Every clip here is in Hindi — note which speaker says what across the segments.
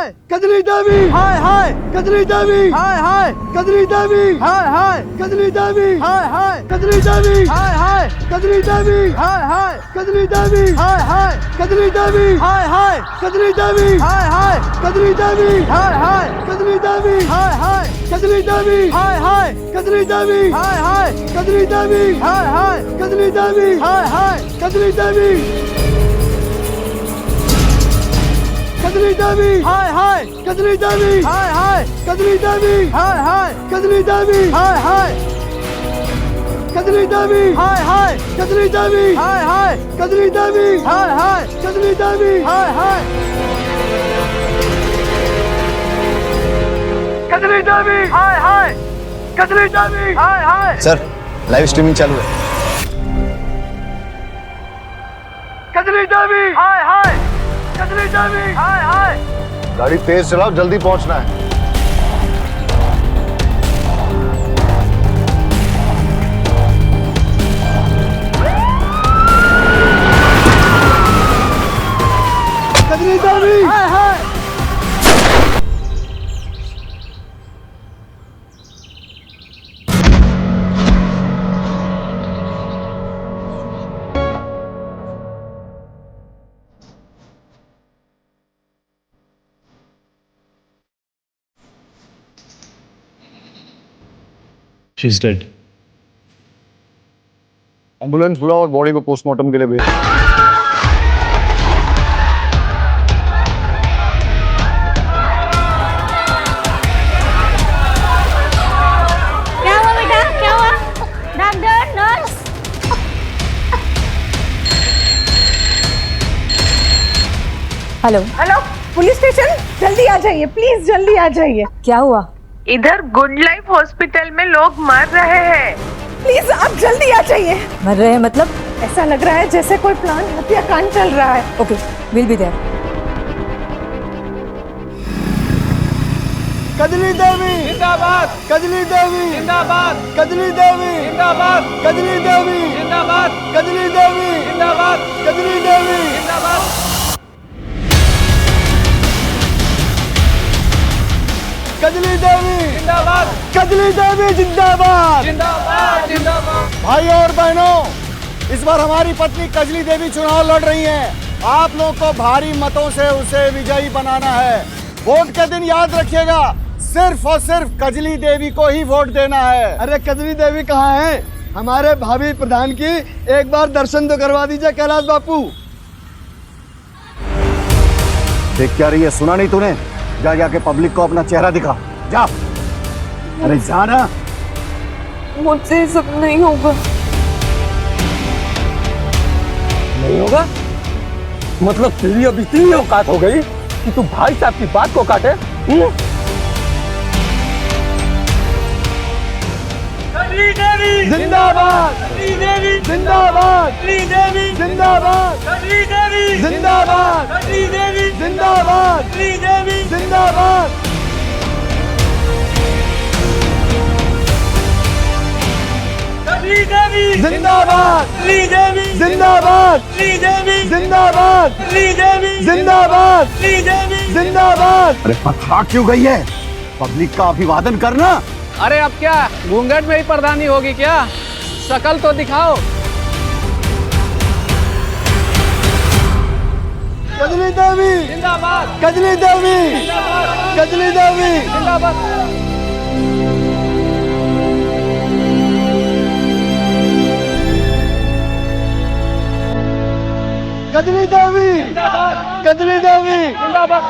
Speaker 1: हाय कजली देवी, हाय हाय कजली देवी, हाय हाय कजली देवी, हाय हाय कजली देवी, हाय हाय कजली देवी, हाय हाय कजली देवी, हाय हाय कजली देवी, हाय हाय कजली देवी, हाय हाय कजली देवी, हाय हाय कजली देवी, हाय हाय कजली देवी, हाय हाय कजली देवी, हाय हाय कजली देवी, हाय हाय कजली देवी, हाय हाय कजली देवी, हाय हाय कजली देवी, कजली देवी, हाय हाय कजली देवी, हाय हाय कजली देवी, हाय हाय कजली देवी, हाय हाय कजली देवी, हाय हाय कजली देवी, हाय हाय कजली देवी, हाय हाय कजली देवी, हाय हाय कजली देवी, हाय हाय कजली देवी, हाय हाय।
Speaker 2: सर लाइव स्ट्रीमिंग चालू है।
Speaker 1: कजली देवी, हाय हाय कजली देवी, हाय हाय।
Speaker 2: गाड़ी तेज चलाओ, जल्दी पहुंचना है।
Speaker 1: कजली देवी, हाय हाय।
Speaker 3: She's dead.
Speaker 2: एम्बुलेंस बुलाओ और बॉडी को पोस्टमार्टम के लिए भेज।
Speaker 4: क्या हुआ बेटा, क्या हुआ? Doctor, nurse.
Speaker 5: Hello
Speaker 6: hello, police station, जल्दी आ जाइए प्लीज, जल्दी आ जाइए।
Speaker 5: क्या हुआ?
Speaker 6: इधर गुड लाइफ हॉस्पिटल में लोग मर रहे हैं, प्लीज आप जल्दी आ जाइए।
Speaker 5: मर रहे हैं मतलब?
Speaker 6: ऐसा लग रहा है जैसे कोई प्लान हत्याकांड चल रहा है।
Speaker 5: Okay, will be there.
Speaker 1: Kajli Devi जिंदाबाद, कजली देवी जिंदाबाद, कजली देवी जिंदाबाद, कजली देवी जिंदाबाद, कजली देवी जिंदाबाद, कजली देवी जिंदाबाद, कजली देवी जिंदाबाद, कजली देवी जिंदाबाद, जिंदाबाद जिंदाबाद। भाइयों और बहनों, इस बार हमारी पत्नी कजली देवी चुनाव लड़ रही हैं। आप लोगों को भारी मतों से उसे विजयी बनाना है। वोट के दिन याद रखिएगा, सिर्फ और सिर्फ कजली देवी को ही वोट देना है। अरे कजली देवी कहाँ है? हमारे भावी प्रधान की एक बार दर्शन तो करवा दीजिए कैलाश बापू।
Speaker 2: देख क्या रही है, सुना नहीं तूने? जा जाके पब्लिक को अपना चेहरा दिखा, जा। अरे जाना।
Speaker 6: मुझसे सब नहीं होगा।
Speaker 7: नहीं होगा? मतलब तेरी अब इतनी औकात हो गई कि तू भाई साहब की बात को काटे?
Speaker 1: जिंदाबाद, जिंदाबाद, जिंदाबाद, जिंदाबाद, जिंदाबाद, जिंदाबाद। जिंदाबाद, जिंदाबाद, जिंदाबाद, जिंदाबाद, जिंदाबाद।
Speaker 2: अरे पथा क्यों गई है? पब्लिक का अभिवादन करना।
Speaker 8: अरे अब क्या घूंघट में ही प्रधानी होगी क्या? शकल तो दिखाओ।
Speaker 1: कजली देवी जिंदाबाद, कजली देवी जिंदाबाद, कजली देवी जिंदाबाद, कजली देवी जिंदाबाद, कजली देवी जिंदाबाद।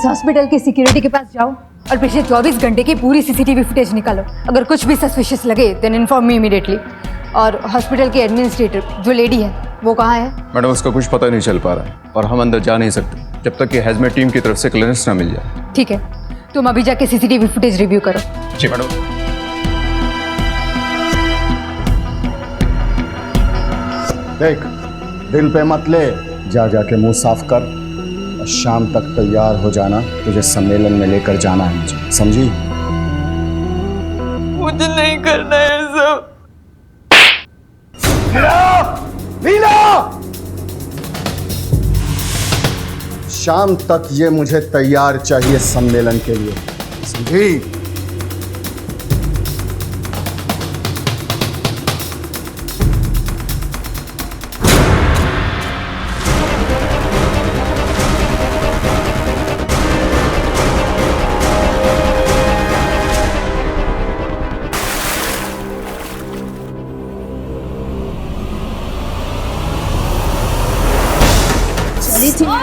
Speaker 5: इस हॉस्पिटल की सिक्योरिटी के पास जाओ और पिछले 24 घंटे की पूरी सीसीटीवी फुटेज निकालो। अगर कुछ भी सस्पिशियस लगे देन इन्फॉर्म मी इमीडिएटली। और हॉस्पिटल के एडमिनिस्ट्रेटर जो लेडी है वो कहाँ है? मैडम
Speaker 3: उसका कुछ पता नहीं चल पा रहा है और हम अंदर जा नहीं सकते जब तक कि हैजमेट टीम की तरफ से क्लियरेंस ना मिल जाए।
Speaker 5: ठीक है, तुम अभी जाके सीसीटीवी फुटेज रिव्यू करो।
Speaker 3: जी मैडम।
Speaker 2: देख, दिल पे मत ले, जा जाके मुंह साफ कर और शाम तक तैयार हो जाना, तुझे सम्मेलन में लेकर जाना है मुझे, समझी?
Speaker 6: मुझे नहीं करना है सब।
Speaker 2: शाम तक ये मुझे तैयार चाहिए सम्मेलन के लिए, समझी?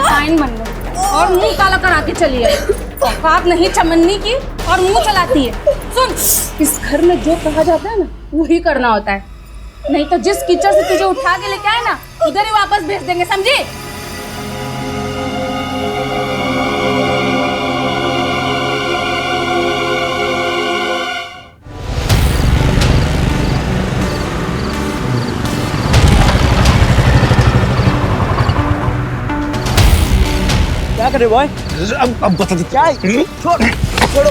Speaker 4: साइन बन लो और मुंह काला करा के चली आई। औकात नहीं चमन्नी की और मुंह चलाती है। सुन, इस घर में जो कहा जाता है ना वही करना होता है, नहीं तो जिस कीचड़ से तुझे उठा के लेके आए ना उधर ही वापस भेज देंगे, समझी?
Speaker 7: क्या करे बॉय? अब बता दे क्या है? छोड़ो।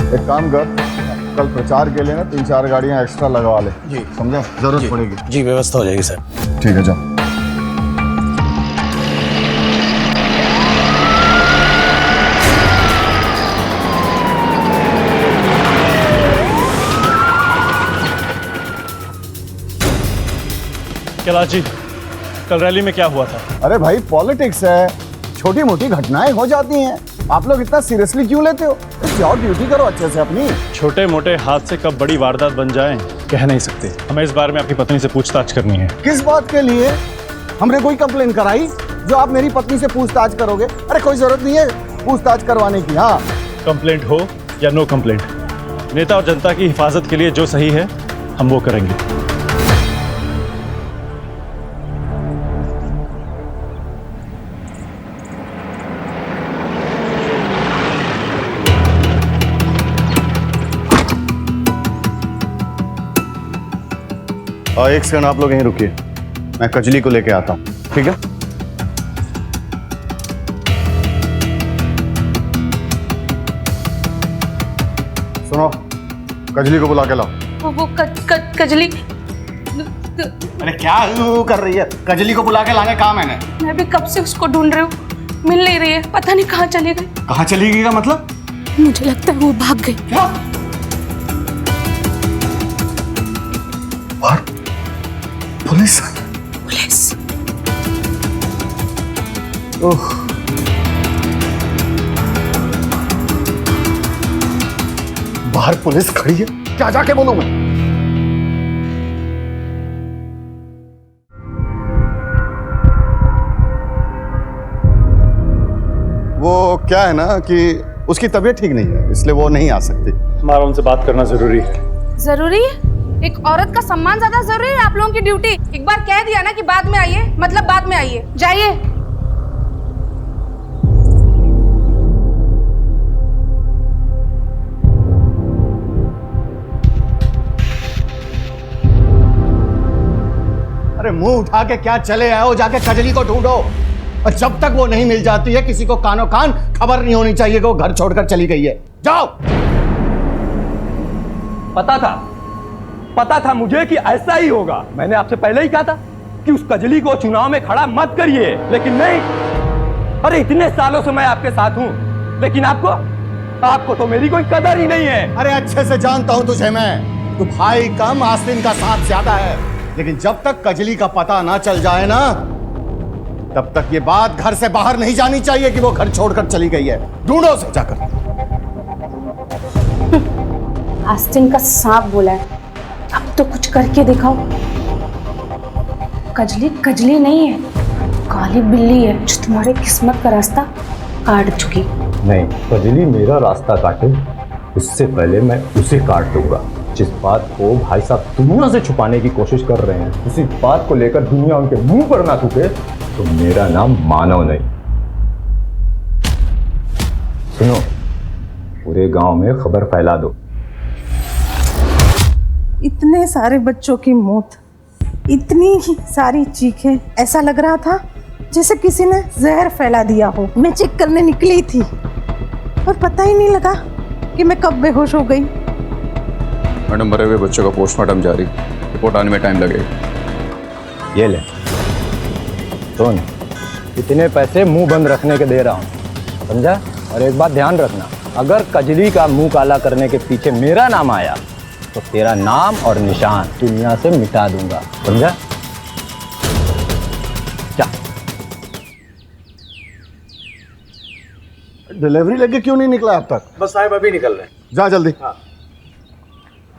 Speaker 2: एक काम कर, कल प्रचार के लिए ना 3-4 गाड़ियां एक्स्ट्रा लगवा ले। जी समझे, जरूरत पड़ेगी।
Speaker 7: जी व्यवस्था हो जाएगी सर।
Speaker 2: ठीक है, जाओ।
Speaker 9: कैलाश जी, कल रैली में क्या हुआ था?
Speaker 2: अरे भाई, पॉलिटिक्स है, छोटी मोटी घटनाएं हो जाती हैं, आप लोग इतना सीरियसली क्यों लेते हो? जाओ ड्यूटी करो अच्छे से अपनी।
Speaker 9: छोटे मोटे हादसे कब बड़ी वारदात बन जाएं कह नहीं सकते। हमें इस बारे में आपकी पत्नी से पूछताछ करनी है।
Speaker 2: किस बात के लिए? हमने कोई कंप्लेन कराई जो आप मेरी पत्नी से पूछताछ करोगे? अरे कोई जरूरत नहीं है पूछताछ करवाने की। हाँ,
Speaker 9: कंप्लेंट हो या नो कंप्लेंट, नेता और जनता की हिफाजत के लिए जो सही है हम वो करेंगे।
Speaker 2: एक सेकंड आप लोग यहीं रुकिए, मैं कजली को लेके आता हूँ, ठीक है? सुनो, कजली को बुला के लाओ।
Speaker 6: वो कजली।
Speaker 2: अरे क्या कर रही है? कजली को बुला के लाने का मैंने।
Speaker 6: मैं भी कब से उसको ढूंढ रही हूँ, मिल नहीं रही है, पता नहीं कहाँ चली गई।
Speaker 2: कहाँ चली गई का मतलब?
Speaker 6: मुझे लगता है वो भाग गई।
Speaker 2: क्या? और पुलिस?
Speaker 6: पुलिस?
Speaker 2: ओह, बाहर पुलिस खड़ी है, क्या जाके बोलूं मैं? वो क्या है ना कि उसकी तबीयत ठीक नहीं है, इसलिए वो नहीं आ सकती।
Speaker 9: हमारा उनसे बात करना जरूरी है।
Speaker 4: जरूरी है? एक औरत का सम्मान ज्यादा जरूरी है आप लोगों की ड्यूटी? एक बार कह दिया ना कि बाद में आइए, मतलब बाद में आइए। जाइए।
Speaker 2: अरे मुंह उठा के क्या चले आओ, जाके कजली को ढूंढो, और जब तक वो नहीं मिल जाती है किसी को कानो कान खबर नहीं होनी चाहिए कि वो घर छोड़कर चली गई है। जाओ।
Speaker 7: पता था मुझे कि ऐसा ही होगा। मैंने आपसे पहले ही कहा था कि उस कजली को चुनाव में खड़ा मत करिए, लेकिन नहीं। अरे इतने सालों से मैं आपके साथ हूं, लेकिन आपको आपको तो मेरी कोई कदर ही नहीं है।
Speaker 2: अरे अच्छे से जानता हूं तुझे मैं। तू भाई कम आस्तीन का साथ ज्यादा है, लेकिन जब तक कजली का पता ना चल जाए ना, तब तक ये बात घर से बाहर नहीं जानी चाहिए कि वो घर छोड़कर चली गई है। ढूंढो उसे जाकर।
Speaker 4: आस्तीन का सांप बोला है, अब तो कुछ करके दिखाओ। कजली कजली नहीं है, काली बिल्ली है जो तुम्हारे किस्मत का रास्ता काट चुकी।
Speaker 7: नहीं, कजली मेरा रास्ता काटे उससे पहले मैं उसे काट दूंगा। जिस बात को भाई साहब दुनिया से छुपाने की कोशिश कर रहे हैं, उसी बात को लेकर दुनिया उनके मुंह पर ना थूके तो मेरा नाम मानव नहीं। सुनो, पूरे गांव में खबर फैला दो।
Speaker 6: इतने सारे बच्चों की मौत, इतनी ही सारी चीखें, ऐसा लग रहा था जैसे किसी ने जहर फैला दिया हो। मैं चेक करने निकली थी और पता ही नहीं लगा कि मैं कब बेहोश हो गई।
Speaker 3: मैडम, मरे हुए बच्चों का पोस्टमार्टम जारी, रिपोर्ट आने में टाइम लगेगा।
Speaker 7: ये ले सुन, इतने पैसे मुंह बंद रखने के दे रहा हूँ, समझा? और एक बात ध्यान रखना, अगर कजली का मुंह काला करने के पीछे मेरा नाम आया तो तेरा नाम और निशान दुनिया से मिटा दूंगा, समझा? क्या
Speaker 2: डिलीवरी लेके क्यों नहीं निकला अब तक?
Speaker 9: बस साहब अभी निकल रहे हैं।
Speaker 2: जा जल्दी। हाँ।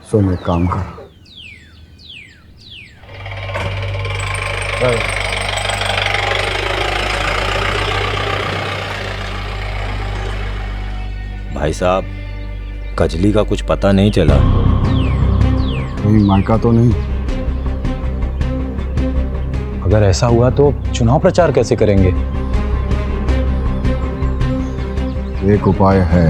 Speaker 2: सुन, एक काम कर,
Speaker 10: भाई साहब, कजली का कुछ पता नहीं चला।
Speaker 2: नहीं, मायका तो नहीं।
Speaker 10: अगर ऐसा हुआ तो चुनाव प्रचार कैसे करेंगे?
Speaker 2: एक उपाय है।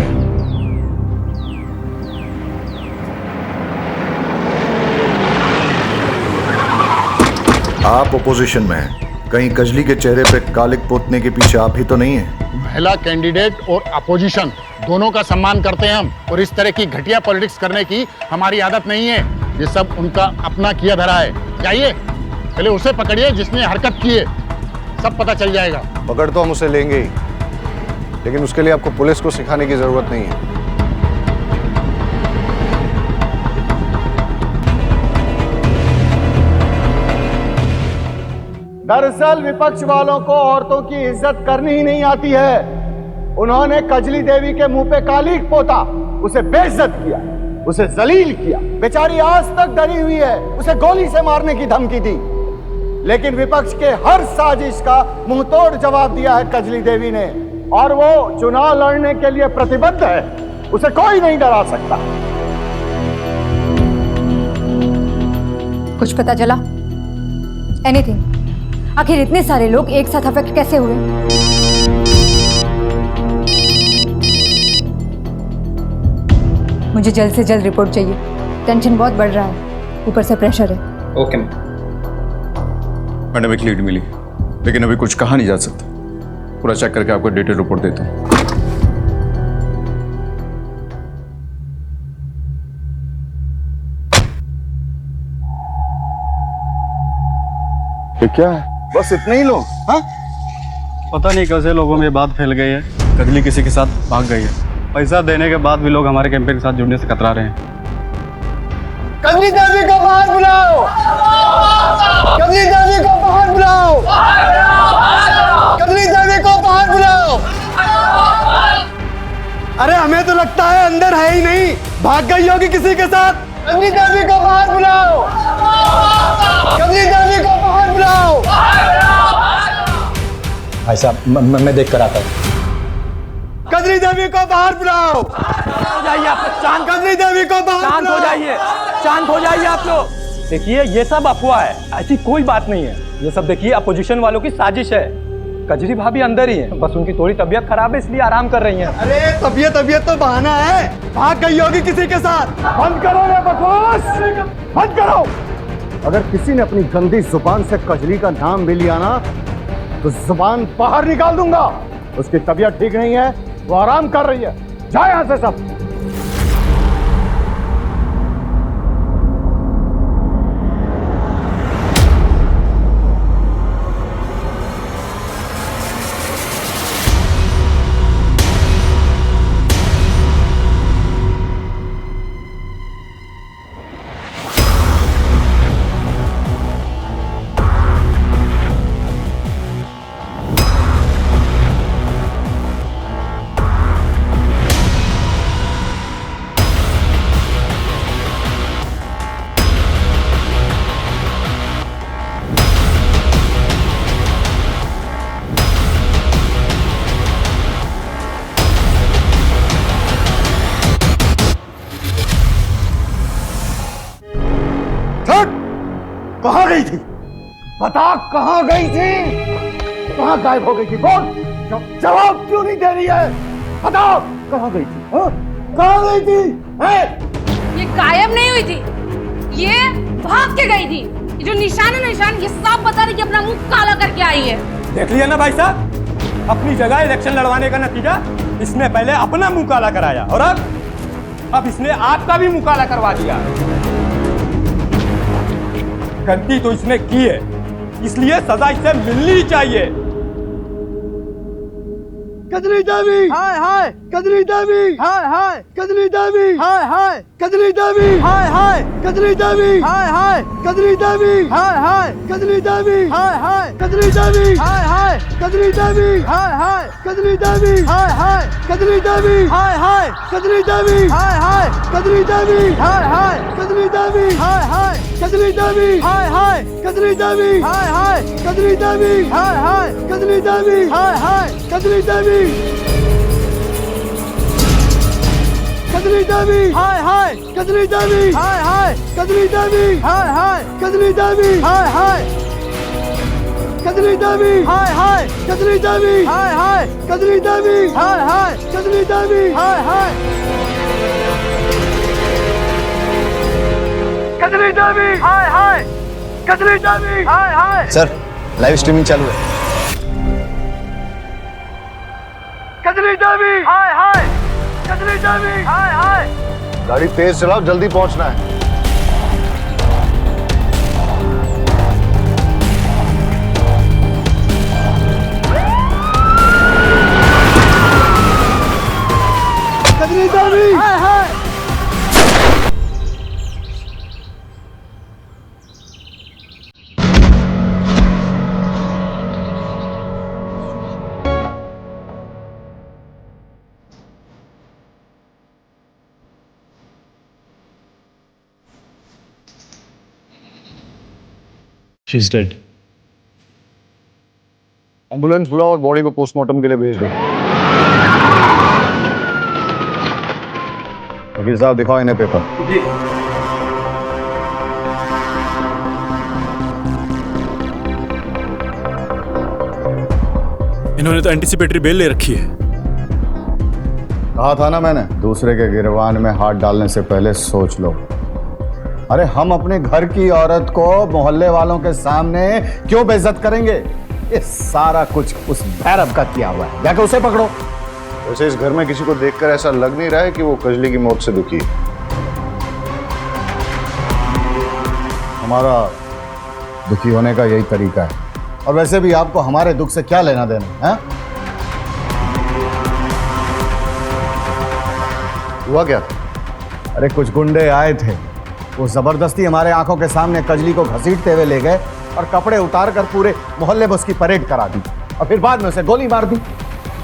Speaker 11: आप ओपोजिशन में हैं, कहीं कजली के चेहरे पे कालिक पोतने के पीछे आप ही तो नहीं है?
Speaker 12: महिला कैंडिडेट और अपोजिशन दोनों का सम्मान करते हैं हम, और इस तरह की घटिया पॉलिटिक्स करने की हमारी आदत नहीं है। ये सब उनका अपना किया धरा है। जाइए, पहले उसे पकड़िए जिसने हरकत की है, सब पता चल जाएगा।
Speaker 11: पकड़ तो हम उसे लेंगे ही, लेकिन उसके लिए आपको पुलिस को सिखाने की जरूरत नहीं है।
Speaker 2: दरअसल विपक्ष वालों को औरतों की इज्जत करनी ही नहीं आती है। उन्होंने कजली देवी के मुंह पे कालिक पोता, उसे बेइज्जत किया, उसे जलील किया। बेचारी आज तक डरी हुई है, उसे गोली से मारने की धमकी दी। लेकिन विपक्ष के हर साजिश का मुंहतोड़ जवाब दिया है कजली देवी ने, और वो चुनाव लड़ने के लिए प्रतिबद्ध है। उसे कोई नहीं डरा सकता।
Speaker 5: कुछ पता चला? एनीथिंग? आखिर इतने सारे लोग एक साथ अफेक्ट कैसे हुए? मुझे जल्द से जल्द रिपोर्ट चाहिए। टेंशन बहुत बढ़ रहा है, ऊपर से प्रेशर है।
Speaker 3: ओके मैडम, एक लीड मिली, लेकिन अभी कुछ कहा नहीं जा सकता। पूरा चेक करके आपको डिटेल रिपोर्ट देता हूँ।
Speaker 2: ये क्या है? बस इतने ही लोग? हाँ?
Speaker 9: पता नहीं कैसे लोगों में ये बात फैल गई है, कजली किसी के साथ भाग गई है। पैसा देने के बाद भी लोग हमारे कैंपेन के साथ जुड़ने से कतरा रहे हैं।
Speaker 1: कजली देवी को बाहर बुलाओ! कजली देवी को बाहर बुलाओ! कजली देवी को बाहर बुलाओ! अरे हमें तो लगता है अंदर है ही नहीं, भाग गई होगी किसी के साथ। कजली देवी को बाहर बुलाओ! कजली देवी को बाहर बुलाओ!
Speaker 10: भाई साहब, मैं देख कर आता हूँ।
Speaker 1: कजली देवी को बाहर बुलाओ!
Speaker 7: हो जाइए आप लोग, शांत।
Speaker 1: कजली देवी को बाहर
Speaker 7: शांत हो जाइए, शांत हो जाइए आप लोग। देखिए, ये सब अफवाह है, ऐसी कोई बात नहीं है। ये सब देखिए अपोजिशन वालों की साजिश है। कजरी भाभी अंदर ही है, बस उनकी थोड़ी तबीयत खराब है इसलिए आराम कर रही हैं।
Speaker 1: अरे तबीयत तो बहाना है, भाग गई होगी किसी के साथ। बंद करो ये बकवास, बंद करो।
Speaker 2: अगर किसी ने अपनी गंदी जुबान से कजली का नाम भी लिया ना, तो जुबान बाहर निकाल दूंगा। उसकी तबीयत ठीक नहीं है, वो आराम कर रही है। जाओ यहां से सब। कहाँ गई थी? बता कहाँ गई थी? कहाँ गायब हो गई थी? बोल, जवाब क्यों नहीं दे रही है? बताओ कहाँ गई थी? हाँ? कहाँ गई थी?
Speaker 4: ये गायब नहीं हुई थी, ये भाग के गई थी। ये जो निशान है, निशान ये साफ बता रही कि अपना मुंह काला करके आई है।
Speaker 7: देख लिया ना भाई साहब, अपनी जगह इलेक्शन लड़वाने का नतीजा इसने पहले अपना मुंह काला कराया और अब इसने आपका भी मुंह काला करवा दिया। गलती तो इसने की है, इसलिए सजा इसे मिलनी ही चाहिए।
Speaker 1: कजली देवी हाय हाय, कजली देवी हाय हाय, कजली देवी हाय हाय, कजली देवी हाय हाय, कजली देवी हाय हाय, कजली देवी हाय हाय, कजली देवी हाय हाय, कजली देवी हाय हाय, कजली देवी हाय हाय, कजली देवी हाय हाय, कजली देवी हाय हाय, कजली देवी हाय हाय, कजली देवी हाय हाय, कजली देवी हाय हाय, कजली देवी हाय हाय, कजली देवी हाय हाय, कजली देवी हाय हाय, कजली देवी हाय हाय, कजली देवी कजली देवी हाय हाय, कजली देवी हाय हाय, कजली देवी हाय हाय, कजली देवी हाय हाय, कजली देवी हाय हाय, कजली देवी हाय हाय, कजली देवी हाय हाय, कजली देवी हाय हाय, कजली देवी हाय हाय, कजली देवी हाय हाय।
Speaker 11: सर, लाइव स्ट्रीमिंग चालू है।
Speaker 1: कजली देवी हाय हाय, कजली देवी हाय हाय।
Speaker 11: गाड़ी तेज चलाओ, जल्दी पहुंचना है।
Speaker 1: कजली देवी हाय हाय।
Speaker 11: She's dead. एम्बुलेंस बुलाओ और बॉडी को पोस्टमार्टम के लिए भेज दो। वकील साहब दिखाओ इन्हें पेपर।
Speaker 13: इन्होंने तो एंटीसिपेटरी बेल ले रखी है।
Speaker 11: कहा था ना मैंने, दूसरे के गिरबान में हाथ डालने से पहले सोच लो। अरे हम अपने घर की औरत को मोहल्ले वालों के सामने क्यों बेइज्जत करेंगे? ये सारा कुछ उस भैरव का किया हुआ है, जाके उसे पकड़ो।
Speaker 14: वैसे इस घर में किसी को देखकर ऐसा लग नहीं रहा है कि वो कजली की मौत से दुखी है।
Speaker 11: हमारा दुखी होने का यही तरीका है। और वैसे भी आपको हमारे दुख से क्या लेना देना है?
Speaker 14: हुआ क्या?
Speaker 11: अरे कुछ गुंडे आए थे, वो जबरदस्ती हमारे आंखों के सामने कजली को घसीटते हुए ले गए और कपड़े उतार कर पूरे मोहल्ले में उसकी परेड करा दी और फिर बाद में उसे गोली मार दी।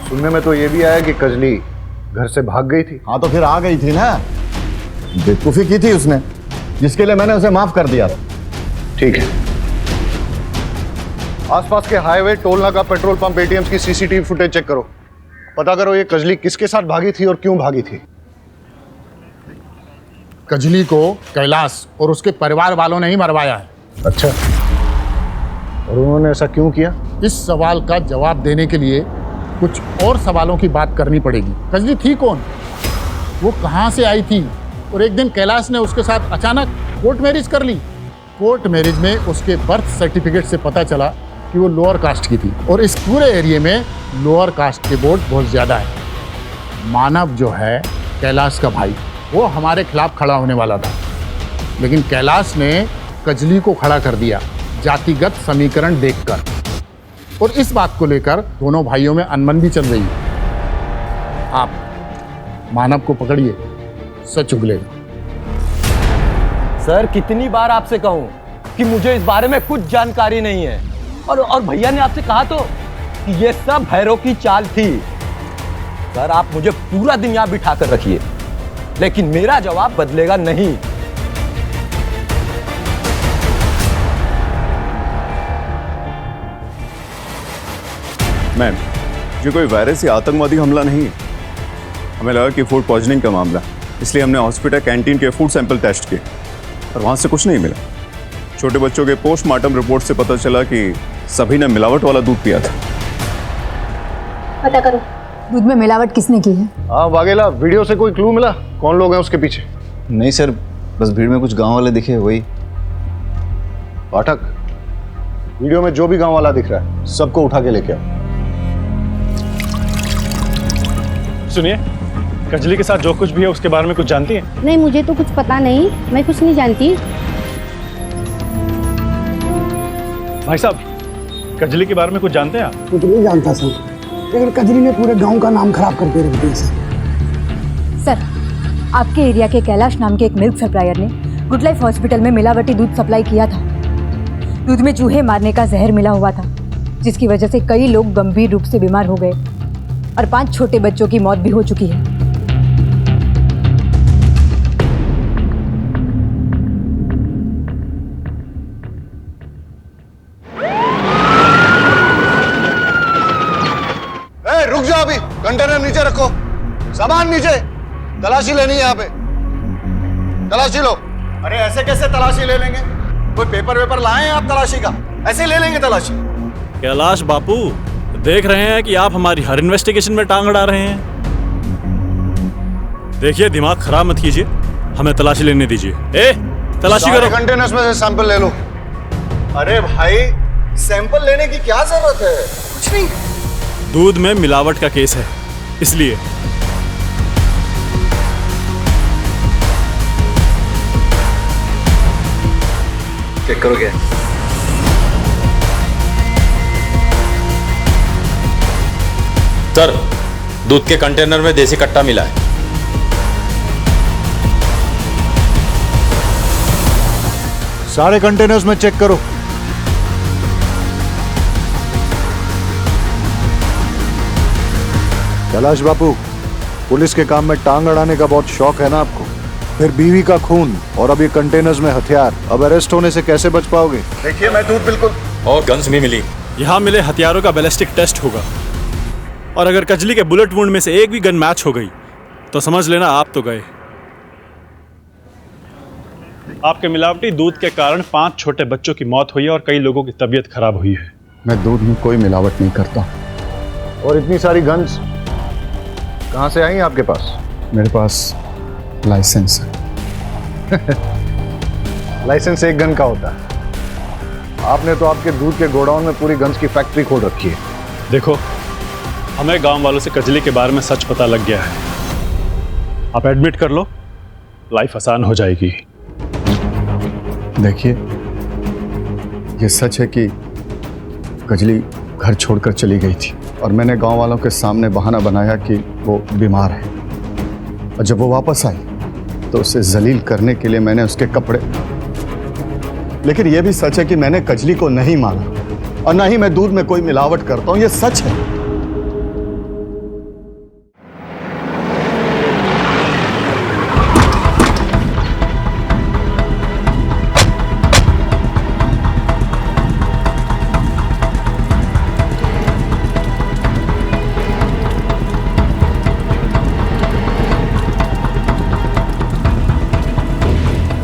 Speaker 14: सुनने में तो ये भी आया कि कजली घर से भाग गई थी।
Speaker 11: हाँ तो फिर आ गई थी ना, बेवकूफी की थी उसने, जिसके लिए मैंने उसे माफ कर दिया था।
Speaker 14: ठीक है, आसपास के हाईवे, टोल नाका, पेट्रोल पंप, एटीएम्स की सीसीटीवी फुटेज चेक करो। पता करो ये कजली किसके साथ भागी थी और क्यों भागी थी।
Speaker 12: कजली को कैलाश और उसके परिवार वालों ने ही मरवाया है।
Speaker 14: अच्छा, और उन्होंने ऐसा क्यों किया?
Speaker 12: इस सवाल का जवाब देने के लिए कुछ और सवालों की बात करनी पड़ेगी। कजली थी कौन, वो कहाँ से आई थी, और एक दिन कैलाश ने उसके साथ अचानक कोर्ट मैरिज कर ली। कोर्ट मैरिज में उसके बर्थ सर्टिफिकेट से पता चला कि वो लोअर कास्ट की थी, और इस पूरे एरिया में लोअर कास्ट के वोट बहुत ज़्यादा है। मानव जो है कैलाश का भाई, वो हमारे खिलाफ खड़ा होने वाला था, लेकिन कैलाश ने कजली को खड़ा कर दिया जातिगत समीकरण देखकर, और इस बात को लेकर दोनों भाइयों में अनबन भी चल रही है। आप मानव को पकड़िए, सच उगलेगा।
Speaker 7: सर कितनी बार आपसे कहूं कि मुझे इस बारे में कुछ जानकारी नहीं है, और भैया ने आपसे कहा तो कि ये सब भैरव की चाल थी। सर आप मुझे पूरा दिन यहां बिठा कर रखिए, लेकिन मेरा जवाब बदलेगा नहीं।
Speaker 3: मैम, ये कोई वायरस या आतंकवादी हमला नहीं है। हमें लगा कि फूड पॉइजनिंग का मामला, इसलिए हमने हॉस्पिटल कैंटीन के फूड सैंपल टेस्ट किए और वहां से कुछ नहीं मिला। छोटे बच्चों के पोस्टमार्टम रिपोर्ट से पता चला कि सभी ने मिलावट वाला दूध पिया था।
Speaker 5: पता करो दूध में मिलावट किसने की है।
Speaker 14: हाँ वाघेला, वीडियो से कोई क्लू मिला कौन लोग हैं उसके पीछे?
Speaker 3: नहीं सर, बस भीड़ में कुछ गांव वाले दिखे, वही।
Speaker 14: पाठक, वीडियो में जो भी गांव वाला दिख रहा है सबको उठा के लेके आओ।
Speaker 13: सुनिए, कजली के साथ जो कुछ भी है उसके बारे में कुछ जानती हैं?
Speaker 4: नहीं, मुझे तो कुछ पता नहीं, मैं कुछ नहीं जानती।
Speaker 13: भाई साहब, कजली के बारे में कुछ जानते हैं आप?
Speaker 1: कुछ नहीं जानता सर, लेकिन कजरी ने पूरे गांव का नाम खराब करके रख दिया
Speaker 5: सर, आपके एरिया के कैलाश नाम के एक मिल्क सप्लायर ने गुड लाइफ हॉस्पिटल में मिलावटी दूध सप्लाई किया था। दूध में चूहे मारने का जहर मिला हुआ था, जिसकी वजह से कई लोग गंभीर रूप से बीमार हो गए और 5 छोटे बच्चों की मौत भी हो चुकी है।
Speaker 14: रुक जाओ, अभी कंटेनर नीचे रखो, सामान नीचे, तलाशी लेनी है यहाँ पे, तलाशी लो। अरे ऐसे कैसे तलाशी ले लेंगे? कोई पेपर वेपर लाए हैं आप तलाशी का? ऐसे ले लेंगे तलाशी?
Speaker 13: कैलाश बापू, देख रहे हैं कि आप हमारी हर इन्वेस्टिगेशन में टांग अड़ा रहे हैं। देखिए, दिमाग खराब मत कीजिए, हमें तलाशी लेने दीजिए। तलाशी करो।
Speaker 14: कंटेनर्स में से सैंपल ले लो। अरे भाई, सैंपल लेने की क्या जरूरत है? कुछ नहीं,
Speaker 13: दूध में मिलावट का केस है, इसलिए।
Speaker 10: चेक करोगे? सर, दूध के कंटेनर में देसी कट्टा मिला है।
Speaker 14: सारे कंटेनर्स में चेक करो। कैलाश बापू, पुलिस के काम में टांग अड़ाने का बहुत शौक है ना आपको? फिर बीवी का खून और अब ये कंटेनर्स में हथियार, अब अरेस्ट होने से कैसे बच पाओगे? देखिए, मैं दूध बिल्कुल।
Speaker 10: और गन्स भी मिली।
Speaker 13: यहाँ मिले हथियारों का बैलिस्टिक टेस्ट होगा, और अगर कजली के बुलेट वुंड में से एक भी गन मैच हो गई तो समझ लेना आप तो गए।
Speaker 9: आपके मिलावटी दूध के कारण 5 छोटे बच्चों की मौत हुई है और कई लोगों की तबीयत खराब हुई है।
Speaker 11: मैं दूध में कोई मिलावट नहीं करता।
Speaker 14: और इतनी सारी गन्स कहाँ से आई आपके पास?
Speaker 11: मेरे पास लाइसेंस है।
Speaker 14: लाइसेंस एक गन का होता है। आपने तो आपके दूध के गोडाउन में पूरी गन्स की फैक्ट्री खोल रखी है।
Speaker 9: देखो, हमें गांव वालों से कजली के बारे में सच पता लग गया है। आप एडमिट कर लो, लाइफ आसान हो जाएगी।
Speaker 11: देखिए, ये सच है कि कजली घर छोड़कर चली गई थी और मैंने गांव वालों के सामने बहाना बनाया कि वो बीमार है, और जब वो वापस आई तो उसे जलील करने के लिए मैंने उसके कपड़े। लेकिन यह भी सच है कि मैंने कजली को नहीं मारा और ना ही मैं दूध में कोई मिलावट करता हूं, यह सच है।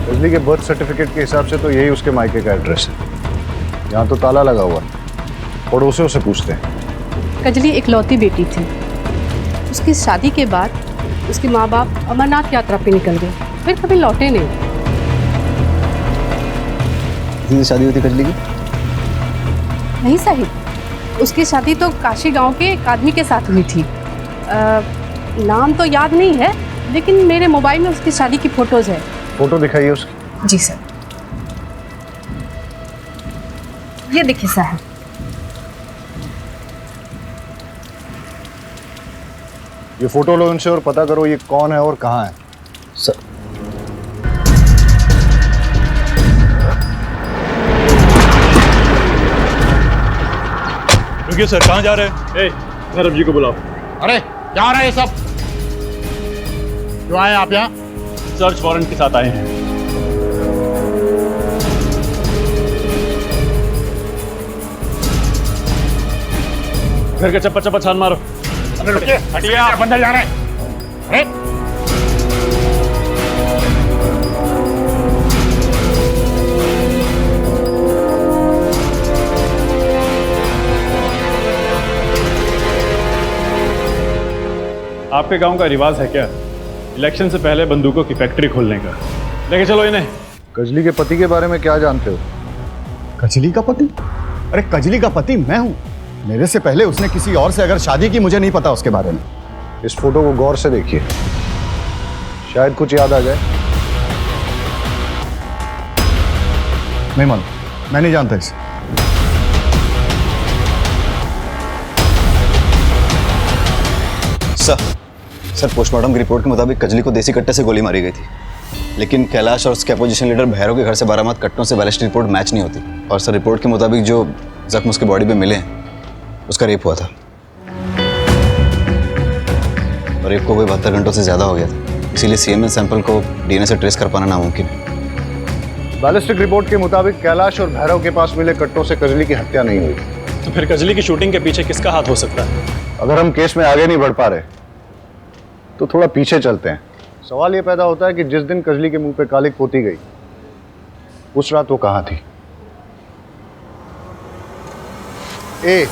Speaker 14: कजली के बर्थ सर्टिफिकेट के हिसाब से तो यही उसके मायके का एड्रेस है। यहाँ तो ताला लगा हुआ है, पड़ोसियों से पूछते हैं।
Speaker 15: कजली इकलौती बेटी थी। उसकी शादी के बाद उसके माँ बाप अमरनाथ यात्रा पे निकल गए, फिर कभी लौटे नहीं।
Speaker 3: किसी से शादी हुई थी कजली की?
Speaker 15: नहीं साहिब, उसकी शादी तो काशी गांव के एक आदमी के साथ हुई थी। नाम तो याद नहीं है, लेकिन मेरे मोबाइल में उसकी शादी की फोटोज है।
Speaker 14: फोटो दिखाइए उसकी।
Speaker 15: जी सर, ये देखिए साहब।
Speaker 14: ये फोटो लो उनसे और पता करो ये कौन है और कहाँ है।
Speaker 3: सर,
Speaker 9: रुकिए सर, कहाँ जा रहे हैं? धर्म जी को बुलाओ।
Speaker 12: अरे क्या हो रहा है ये सब? क्यों आए आप यहाँ?
Speaker 9: सर्च वारंट के साथ आए हैं। घर के चप्पा चप्पा छान मारो।
Speaker 12: अरे रुकिए, हटिए, आप अंदर जा रहे हैं। अरे
Speaker 9: आपके गांव का रिवाज है क्या इलेक्शन से पहले बंदूकों की फैक्ट्री खोलने का? लेके चलो इन्हें।
Speaker 11: कजली के पति के बारे में क्या जानते हो?
Speaker 2: कजली का पति? अरे कजली का पति मैं हूं। मेरे से पहले उसने किसी और से अगर शादी की, मुझे नहीं पता उसके बारे में।
Speaker 11: इस फोटो को गौर से देखिए, शायद कुछ याद आ जाए।
Speaker 2: नहीं मालूम, मैं नहीं जानता इसे।
Speaker 3: सर पोस्टमार्टम की रिपोर्ट के मुताबिक कजली को देसी कट्टे से गोली मारी गई थी, लेकिन कैलाश और उसके अपोजिशन लीडर भैरव के घर से बरामद कट्टों से बैलिस्टिक रिपोर्ट मैच नहीं होती। और सर रिपोर्ट के मुताबिक जो जख्म उसके बॉडी पे मिले हैं उसका रेप हुआ था, और रेप को कोई 72 घंटों से ज़्यादा हो गया था, इसीलिए सीएमएन सैंपल को डीएनए से ट्रेस कर पाना नामुमकिन है।
Speaker 11: बैलिस्टिक रिपोर्ट के मुताबिक कैलाश और भैरव के पास मिले कट्टों से कजली की हत्या नहीं हुई।
Speaker 9: तो फिर कजली की शूटिंग के पीछे किसका हाथ हो सकता है?
Speaker 11: अगर हम केस में आगे नहीं बढ़ पा रहे तो थोड़ा पीछे चलते हैं। सवाल यह पैदा होता है कि जिस दिन कजली के मुंह पे कालिक पोती गई उस रात वो कहां थी? ए,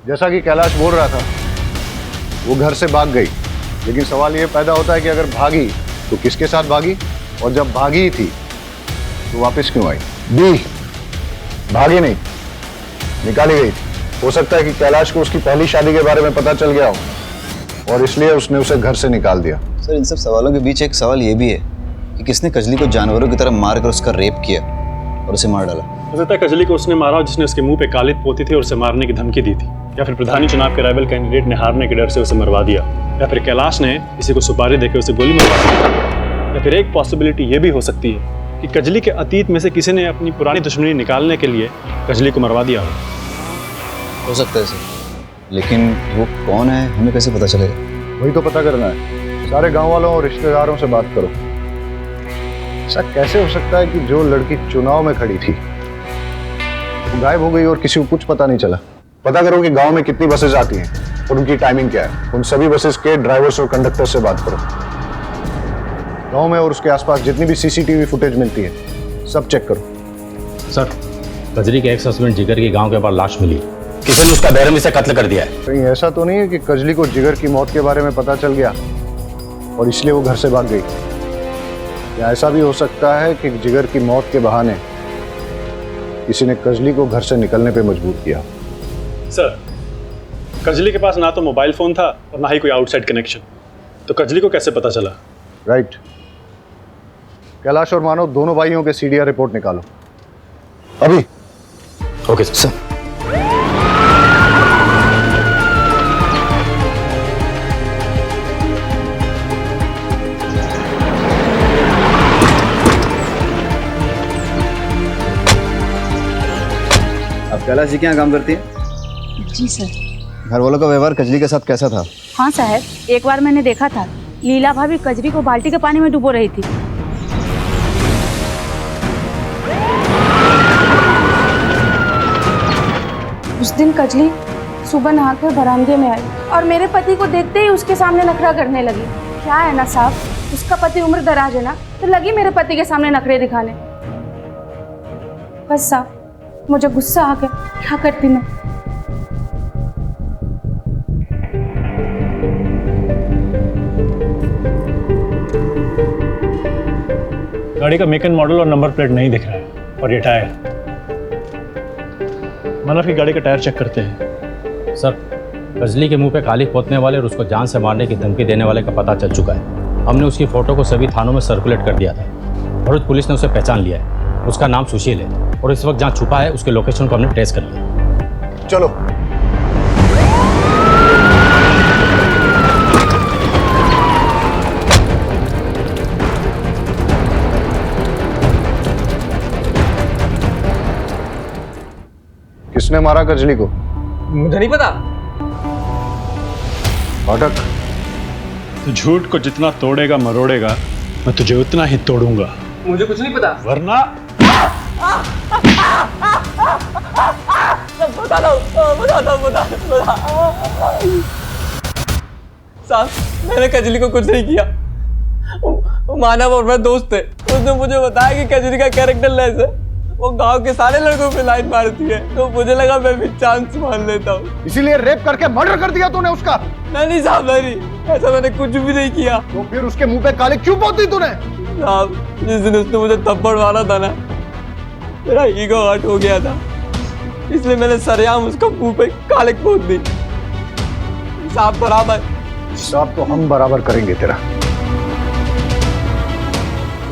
Speaker 11: जैसा कि कैलाश बोल रहा था, वो घर से भाग गई, लेकिन सवाल यह पैदा होता है कि अगर भागी तो किसके साथ भागी, और जब भागी थी तो वापस क्यों आई? बी, भागी नहीं, निकाली गई थी। हो सकता है कि कैलाश को उसकी पहली शादी के बारे में पता चल गया हो और इसलिए उसने उसे घर से निकाल दिया।
Speaker 3: सर इन सब सवालों के बीच एक सवाल ये भी है कि किसने कजली को जानवरों की तरह मारकर उसका रेप किया और उसे मार डाला?
Speaker 9: हो सकता है कजली को उसने मारा जिसने उसके मुंह पे कालिक पोती थी और उसे मारने की धमकी दी थी, या फिर प्रधानी चुनाव के राइवल कैंडिडेट ने हारने के डर से उसे मरवा दिया, या फिर कैलाश ने किसी को सुपारी देकर उसे गोली मरवा दी, या फिर एक पॉसिबिलिटी ये भी हो सकती है कि कजली के अतीत में से किसी ने अपनी पुरानी दुश्मनी निकालने के लिए कजली को मरवा दिया
Speaker 3: हो सकता है सर, लेकिन वो कौन है हमें कैसे पता चलेगा?
Speaker 11: वही तो पता करना है। सारे गांव वालों और रिश्तेदारों से बात करो। ऐसा कैसे हो सकता है कि जो लड़की चुनाव में खड़ी थी वो गायब हो गई और किसी को कुछ पता नहीं चला? पता करो कि गांव में कितनी बसेस आती हैं और उनकी टाइमिंग क्या है। उन सभी बसेस के ड्राइवर्स और कंडक्टर से बात करो। गांव में और उसके आसपास जितनी भी सीसीटीवी फुटेज मिलती है सब चेक करो।
Speaker 10: सर कजली के एक्स हस्बैंड जिगर की गांव के बाहर लाश मिली, किसी ने उसका बेरहमी से कत्ल कर दिया है।
Speaker 11: कहीं ऐसा तो नहीं है कि कजली को जिगर की मौत के बारे में पता चल गया और इसलिए वो घर से भाग गई? या ऐसा भी हो सकता है कि जिगर की मौत के बहाने किसी ने कजली को घर से निकलने पे मजबूर किया?
Speaker 9: सर कजली के पास ना तो मोबाइल फोन था और ना ही कोई आउटसाइड कनेक्शन, तो कजली को कैसे पता चला?
Speaker 11: राइट। कैलाश और मानव दोनों भाइयों के सीडीआर रिपोर्ट निकालो अभी।
Speaker 10: Okay sir.
Speaker 3: अब कैलाश जी क्या काम करती है?
Speaker 4: जी सर।
Speaker 3: घर वालों का व्यवहार कजली के साथ कैसा था?
Speaker 4: हाँ साहब, एक बार मैंने देखा था लीला भाभी कजरी को बाल्टी के पानी में डुबो रही थी। उस दिन कजली सुबह नहाकर बरामदे में आई और मेरे पति को देखते ही उसके सामने नखरा करने लगी। क्या है ना साहब, उसका पति उम्र दराज है ना, तो लगी मेरे पति के सामने नखरे दिखाने। बस साहब मुझे गुस्सा आ गया, क्या करती मैं।
Speaker 9: गाड़ी का मेक एंड मॉडल और नंबर प्लेट नहीं दिख रहा है, और ये टायर, मानव की गाड़ी का टायर चेक करते हैं।
Speaker 10: सर कजली के मुंह पे कालिक पोतने वाले और उसको जान से मारने की धमकी देने वाले का पता चल चुका है। हमने उसकी फोटो को सभी थानों में सर्कुलेट कर दिया था। भरूच पुलिस ने उसे पहचान लिया है। उसका नाम सुशील है और इस वक्त जहाँ छुपा है उसके लोकेशन को हमने ट्रेस कर लिया।
Speaker 11: चलो। किसने मारा कजली को?
Speaker 8: मुझे नहीं पता।
Speaker 11: फाटक,
Speaker 9: तो झूठ को जितना तोड़ेगा मरोड़ेगा, मैं तुझे उतना ही तोड़ूंगा।
Speaker 8: मुझे कुछ नहीं पता।
Speaker 9: वरना
Speaker 8: साहब मैंने कजली को कुछ नहीं किया। मानव और मैं दोस्त थे। उसने मुझे बताया कि कजली का कैरेक्टर लेस है
Speaker 16: वो गांव के सारे लड़कों पे लाइन मारती है, तो मुझे लगा मैं भी चांस मान लेता हूँ।
Speaker 2: इसीलिए रेप करके मर्डर कर दिया तूने उसका?
Speaker 16: नहीं साहब नहीं, ऐसा मैंने कुछ भी नहीं किया।
Speaker 2: तो फिर उसके मुंह पे कालिक क्यों पोती तूने?
Speaker 16: साहब जिस दिन उसने मुझे थप्पड़ मारा था ना, मेरा ईगो हर्ट हो गया था, इसलिए मैंने सरेआम उसका मुंह पे कालिक पोत दी। साहब बराबर।
Speaker 11: साहब तो हम बराबर करेंगे तेरा।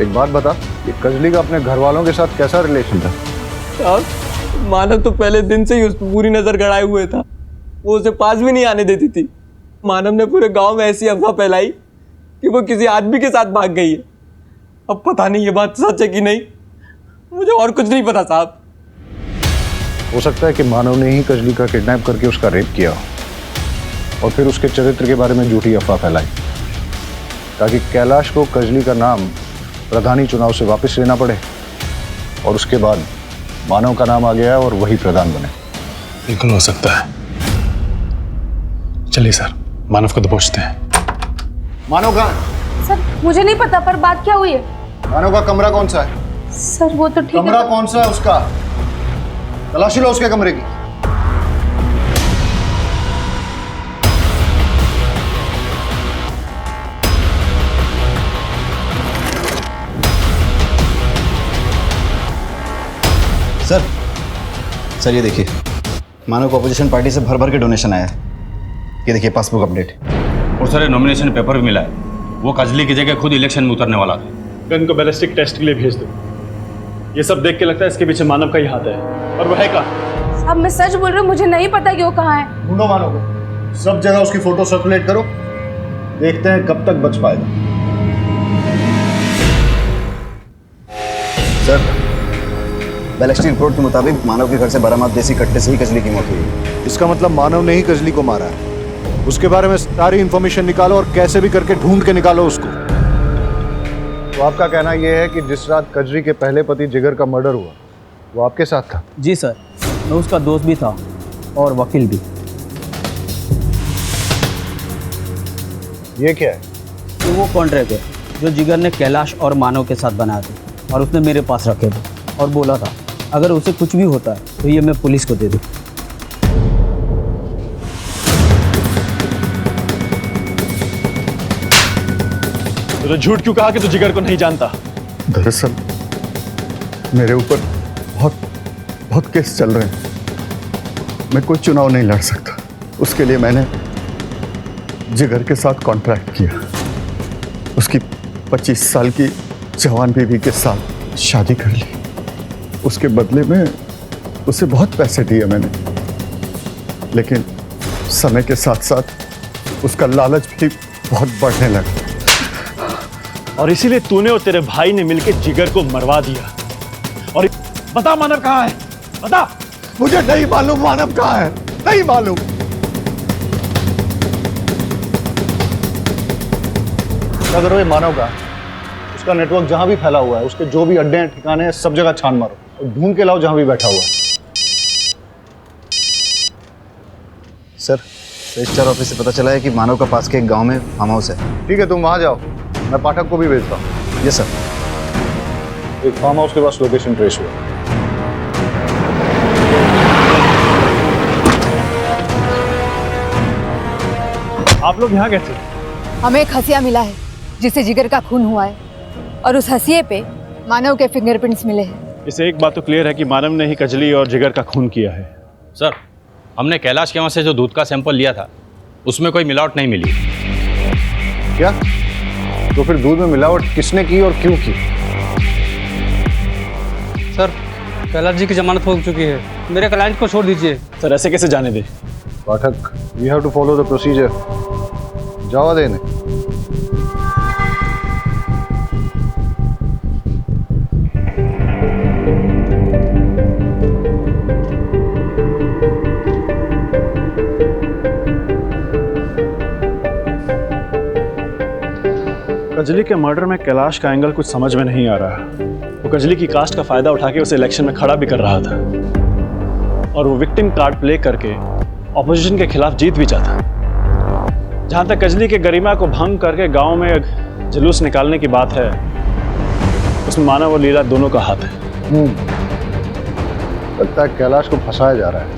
Speaker 11: एक बात बता, ये कजली का अपने घर वालों के साथ कैसा रिलेशन था?
Speaker 16: साहब मानव तो पहले दिन से ही उस पर पूरी नजर गड़ाए हुए था, वो उसे पास भी नहीं आने देती थी। मानव ने पूरे गांव में ऐसी अफवाह फैलाई कि वो किसी आदमी के साथ भाग गई है। अब पता नहीं ये बात सच है कि नहीं, मुझे और कुछ नहीं पता साहब।
Speaker 11: हो सकता है कि मानव ने ही कजली का किडनैप करके उसका रेप किया और फिर उसके चरित्र के बारे में झूठी अफवाह फैलाई, ताकि कैलाश को कजली का नाम प्रधानी चुनाव से वापस लेना पड़े, और उसके बाद मानव का नाम आ गया और वही प्रधान बने।
Speaker 9: बिल्कुल हो सकता है। चलिए सर, मानव को दबोचते हैं।
Speaker 2: मानव कहाँ?
Speaker 4: सर मुझे नहीं पता, पर बात क्या हुई है?
Speaker 2: मानव का कमरा कौन सा है?
Speaker 4: सर वो तो ठीक है।
Speaker 2: कमरा कौन सा है उसका? तलाशी लो उसके कमरे की।
Speaker 3: सर ये देखिए, मानव को अपोजिशन पार्टी से भर भर के डोनेशन आया है। ये देखिए पासबुक अपडेट।
Speaker 10: और सर नॉमिनेशन पेपर भी मिला है। वो कजली की जगह खुद इलेक्शन में उतरने वाला था।
Speaker 9: गन को बैलिस्टिक टेस्ट के लिए भेज दो। ये सब देख के लगता है इसके पीछे मानव का ही हाथ है। और वह है कहाँ?
Speaker 4: साहब मैं सच बोल रही हूँ, मुझे नहीं पता कि वो कहाँ है।
Speaker 2: ढूंढो मानव को, सब जगह उसकी फोटो सर्कुलेट करो, देखते हैं कब तक बच पाएगा।
Speaker 3: सर बैलिस्टिक रिपोर्ट के मुताबिक मानव के घर से बरामद देसी कट्टे से ही कजली की मौत हुई है।
Speaker 11: इसका मतलब मानव ने ही कजली को मारा है। उसके बारे में सारी इंफॉर्मेशन निकालो और कैसे भी करके ढूंढ के निकालो उसको। तो आपका कहना यह है कि जिस रात कजली के पहले पति जिगर का मर्डर हुआ, वो आपके साथ था?
Speaker 16: जी सर, मैं उसका दोस्त भी था और वकील भी।
Speaker 11: ये क्या है?
Speaker 16: तो वो कॉन्ट्रैक्ट है जो जिगर ने कैलाश और मानव के साथ बनाया था, और उसने मेरे पास रखे थे और बोला था अगर उसे कुछ भी होता है तो ये मैं पुलिस को दे दूं।
Speaker 9: तो झूठ क्यों कहा कि तू जिगर को नहीं जानता?
Speaker 11: दरअसल मेरे ऊपर बहुत केस चल रहे हैं। मैं कोई चुनाव नहीं लड़ सकता। उसके लिए मैंने जिगर के साथ कॉन्ट्रैक्ट किया। उसकी 25 साल की जवान बीवी के साथ शादी कर ली। उसके बदले में उसे बहुत पैसे दिए मैंने, लेकिन समय के साथ साथ उसका लालच भी बहुत बढ़ने लगा।
Speaker 9: और इसीलिए तूने और तेरे भाई ने मिलकर जिगर को मरवा दिया। और बता मानव कहाँ है? बता।
Speaker 11: मुझे नहीं मालूम मानव कहाँ है, नहीं मालूम।
Speaker 2: क्या करो ये मानव का? उसका नेटवर्क जहां भी फैला हुआ है, उसके जो भी अड्डे हैं, ठिकाने हैं, सब जगह छान मारो और ढूंढ के लाओ जहां भी बैठा हुआ है।
Speaker 3: सर रजिस्ट्रार ऑफिस से पता चला है कि मानव का पास के एक गांव में फार्म हाउस है।
Speaker 11: ठीक है, तुम वहां जाओ, मैं पाठक को भी भेजता हूँ।
Speaker 3: Yes sir.
Speaker 11: एक फार्म हाउस के पास लोकेशन ट्रेस हुआ।
Speaker 9: आप लोग यहाँ कैसे?
Speaker 5: हमें एक हसिया मिला है जिससे जिगर का खून हुआ है, और उस हसिये पे मानव के फिंगरप्रिंट्स मिले हैं।
Speaker 9: इसे एक बात तो क्लियर है कि मानव ने ही कजली और जिगर का खून किया है।
Speaker 10: सर हमने कैलाश के वहाँ से जो दूध का सैंपल लिया था उसमें कोई मिलावट नहीं मिली।
Speaker 11: क्या? तो फिर दूध में मिलावट किसने की और क्यों की?
Speaker 16: सर कैलाश जी की जमानत हो चुकी है, मेरे क्लाइंट को छोड़ दीजिए।
Speaker 9: सर ऐसे कैसे जाने दे?
Speaker 11: Pathak, we have to follow the procedure. जावा देने।
Speaker 9: कजली के मर्डर में कैलाश का एंगल कुछ समझ में नहीं आ रहा। वो कजली की कास्ट का फायदा उठा के उसे इलेक्शन में खड़ा भी कर रहा था, और वो विक्टिम कार्ड प्ले करके ऑपोजिशन के खिलाफ जीत भी चाहता। जहां तक कजली के गरिमा को भंग करके गांव में जुलूस निकालने की बात है, उसमें मानव और लीला दोनों का हाथ है।
Speaker 11: लगता है कैलाश को फंसाया जा रहा है।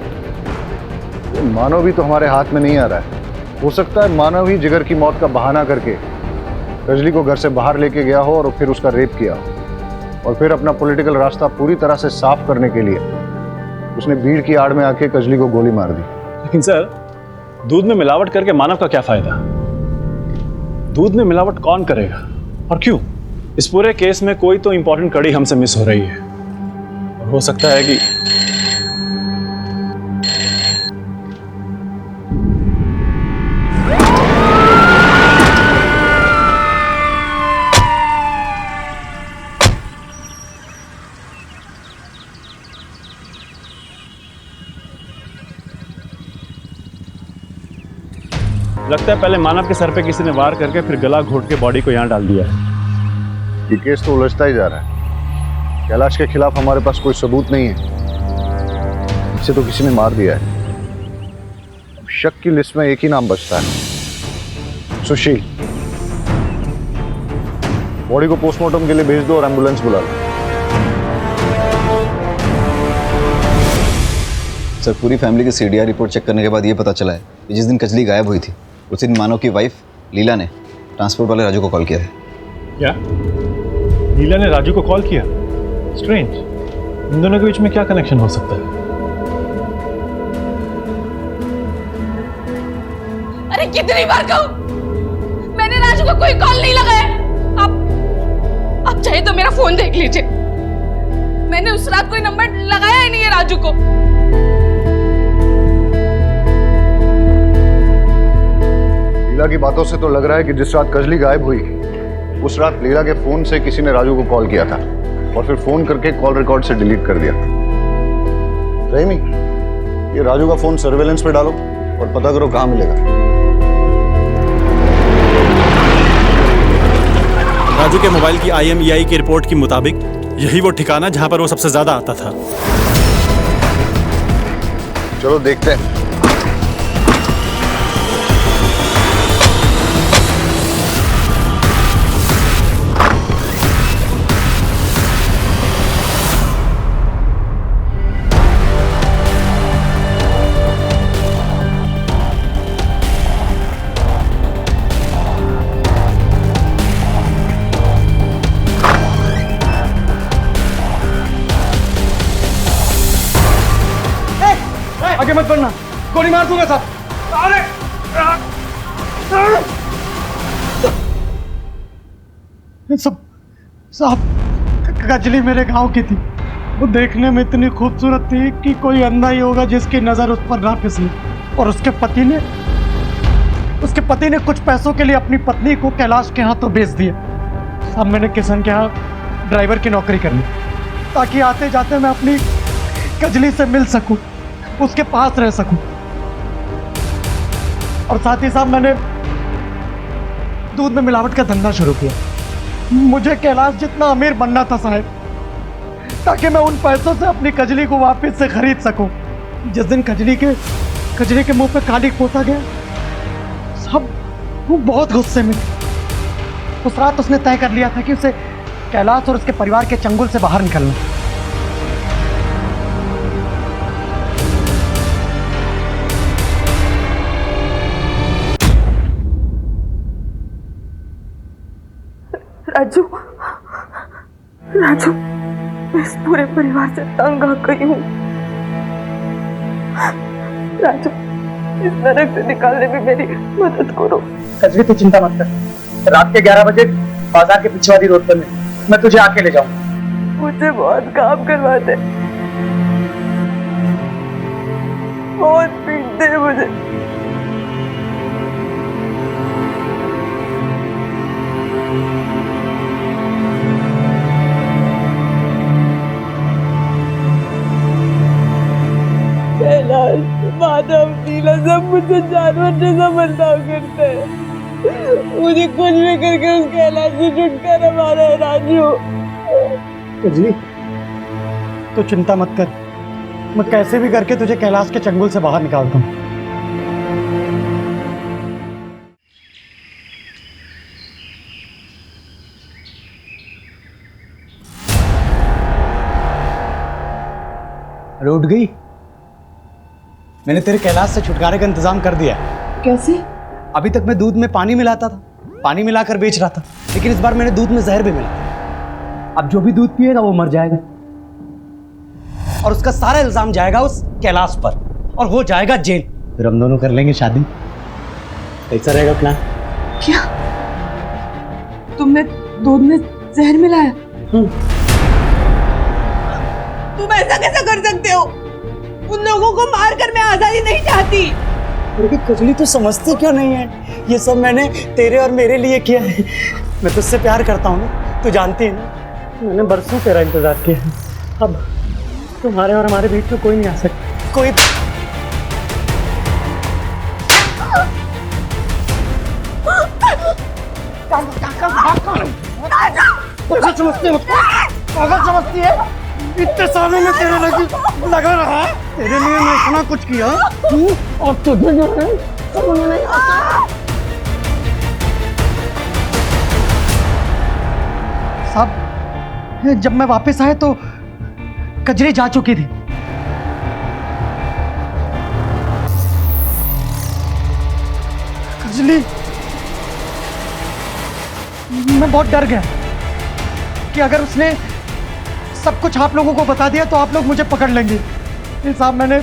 Speaker 11: ये मानव भी तो हमारे हाथ में नहीं आ रहा है। हो सकता है मानव ही जिगर की मौत का बहाना करके कजली को घर से बाहर लेके गया हो और फिर उसका रेप किया हो, और फिर अपना पॉलिटिकल रास्ता पूरी तरह से साफ करने के लिए उसने भीड़ की आड़ में आके कजली को गोली मार दी।
Speaker 9: लेकिन सर, दूध में मिलावट करके मानव का क्या फायदा? दूध में मिलावट कौन करेगा और क्यों? इस पूरे केस में कोई तो इंपॉर्टेंट कड़ी हमसे मिस हो रही है, और हो सकता है कि लगता है पहले मानव के सर पे किसी ने वार करके फिर गला घोट के बॉडी को यहाँ डाल दिया है।
Speaker 11: ये केस तो उलझता ही जा रहा है। कैलाश के खिलाफ हमारे पास कोई सबूत नहीं है, इसे तो किसी ने मार दिया है। अब शक की लिस्ट में एक ही नाम बचता है, सुशील। बॉडी को पोस्टमार्टम के लिए भेज दो और एम्बुलेंस बुला लो।
Speaker 3: सर, पूरी फैमिली की सीडीआर रिपोर्ट चेक करने के बाद ये पता चला है कि जिस दिन कजली गायब हुई थी उस दिन मानव की वाइफ लीला ने ट्रांसपोर्ट वाले राजू को कॉल किया था।
Speaker 9: क्या लीला ने राजू को कॉल किया? स्ट्रेंज। इन दोनों के बीच में क्या कनेक्शन हो सकता है?
Speaker 4: अरे कितनी बार कहूं, मैंने राजू को कोई कॉल नहीं लगाया। आप चाहे तो मेरा फोन देख लीजिए, मैंने उस रात कोई नंबर लगाया ही नहीं है राजू को।
Speaker 11: लीला की बातों से तो लग रहा है कि जिस रात कजली गायब हुई उस रात लीला के फोन से किसी ने राजू को कॉल किया था और फिर फोन करके कॉल रिकॉर्ड से डिलीट कर दिया। रहीमी, ये राजू का फोन सर्वेलेंस पे डालो और पता करो कहां मिलेगा।
Speaker 13: राजू के मोबाइल की IMEI की रिपोर्ट के मुताबिक यही वो ठिकाना जहां पर वो सबसे ज्यादा आता था।
Speaker 11: चलो देखते हैं।
Speaker 1: आगे मत बढ़ना, गोली मार दूंगा साहब। अरे सब साहब, कजली मेरे गांव की थी। वो देखने में इतनी खूबसूरत थी कि कोई अंधा ही होगा जिसकी नजर उस पर ना फिसले। और उसके पति ने कुछ पैसों के लिए अपनी पत्नी को कैलाश के हाथों बेच दिया। साहब, मैंने किशन के यहाँ ड्राइवर की नौकरी कर ली ताकि आते जाते मैं अपनी कजली से मिल सकूं, उसके पास रह सकूं। और साथ ही साथ मैंने दूध में मिलावट का धंधा शुरू किया। मुझे कैलाश जितना अमीर बनना था साहब, ताकि मैं उन पैसों से अपनी कजली को वापस से खरीद सकूं। जिस दिन कजली के मुंह पे कालिक पोता गया साहब, वो बहुत गुस्से में थी। उस रात उसने तय कर लिया था कि उसे कैलाश और उसके परिवार के चंगुल से बाहर निकलना।
Speaker 17: राजू, मैं इस पूरे परिवार से तंग आ गई हूँ। राजू, इस नरक से निकालने में मेरी मदद करो।
Speaker 1: कजली, तू चिंता मत कर। रात के 11 बजे बाजार के पीछे वाली रोड पर मैं तुझे आके ले जाऊंगा।
Speaker 17: मुझे बहुत काम करवाते, बहुत पीटते मुझे। कैलाश, माधव, नीला सब मुझे जानवर जैसा बर्ताव करते हैं। मुझे कुछ भी करके उस कैलाश से छुटकारा मारा है राजू।
Speaker 1: कजली, तो चिंता मत कर, मैं कैसे भी करके तुझे कैलाश के चंगुल से बाहर निकालता हूँ।
Speaker 18: अरे उठ गई। मैंने तेरे कैलाश से छुटकारे का इंतजाम कर दिया है।
Speaker 17: कैसे?
Speaker 18: अभी तक मैं दूध में पानी मिलाता था, पानी मिलाकर बेच रहा था, लेकिन इस बार मैंने दूध में जहर भी मिला। अब जो भी दूध पिएगा वो मर जाएगा और उसका सारा इल्जाम जाएगा उस कैलाश पर और हो जाएगा जेल। फिर हम दोनों कर लेंगे शादी। कैसा रहेगा प्लान?
Speaker 17: क्या तुमने दूध में जहर मिलाया? तुम ऐसा कैसा कर सकते हो? उन लोगों को मारकर मैं आजादी नहीं चाहती।
Speaker 18: अरे कजली तो समझती क्यों नहीं है? ये सब मैंने तेरे और मेरे लिए किया है। मैं तुझसे प्यार करता हूँ ना, तू जानती है ना। मैंने बरसों तेरा इंतजार किया है। अब तुम्हारे और हमारे बीच में कोई नहीं आ सकता। कोई पागल समझती है, पागल समझती है। इतने सालों में तेरे लगा रहा, तेरे लिए मैं इतना कुछ किया और तुझे जो है समझ नहीं आता। साहब, जब मैं वापस आया तो कजरी जा चुकी थी। कजली, मैं बहुत डर गया कि अगर उसने सब कुछ आप लोगों को बता दिया तो आप लोग मुझे पकड़ लेंगे। साहब, मैंने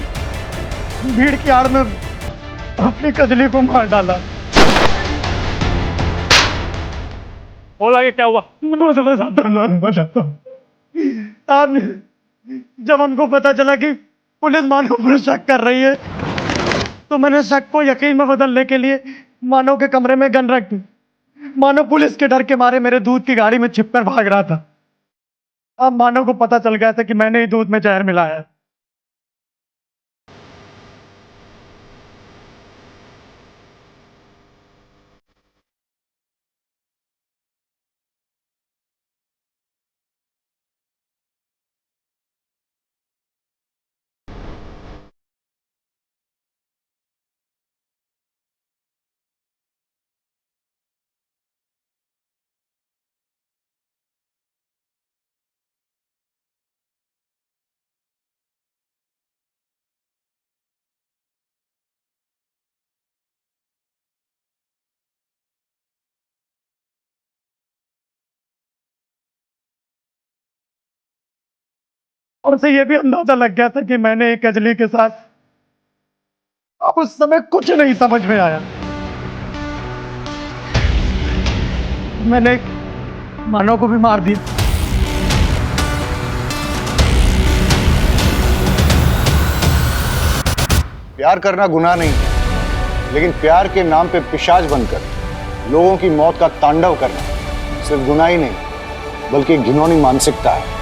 Speaker 18: भीड़ की आड़ में अपनी कजली को मार डाला।
Speaker 13: बोला कि क्या हुआ?
Speaker 18: साहब, जब हमको पता चला कि पुलिस मानव पर शक कर रही है तो मैंने शक को यकीन में बदलने के लिए मानव के कमरे में गन रख दी। मानव पुलिस के डर के मारे मेरे दूध की गाड़ी में छिपकर भाग रहा था। अब मानव को पता चल गया था कि मैंने ही दूध में जहर मिलाया है। और उसे यह भी अंदाजा लग गया था कि मैंने एक कजली के साथ। अब उस समय कुछ नहीं समझ में आया। मैंने मानव को भी मार दिया।
Speaker 2: प्यार करना गुनाह नहीं है, लेकिन प्यार के नाम पे पिशाच बनकर लोगों की मौत का तांडव करना सिर्फ गुनाह ही नहीं बल्कि घिनौनी मानसिकता है।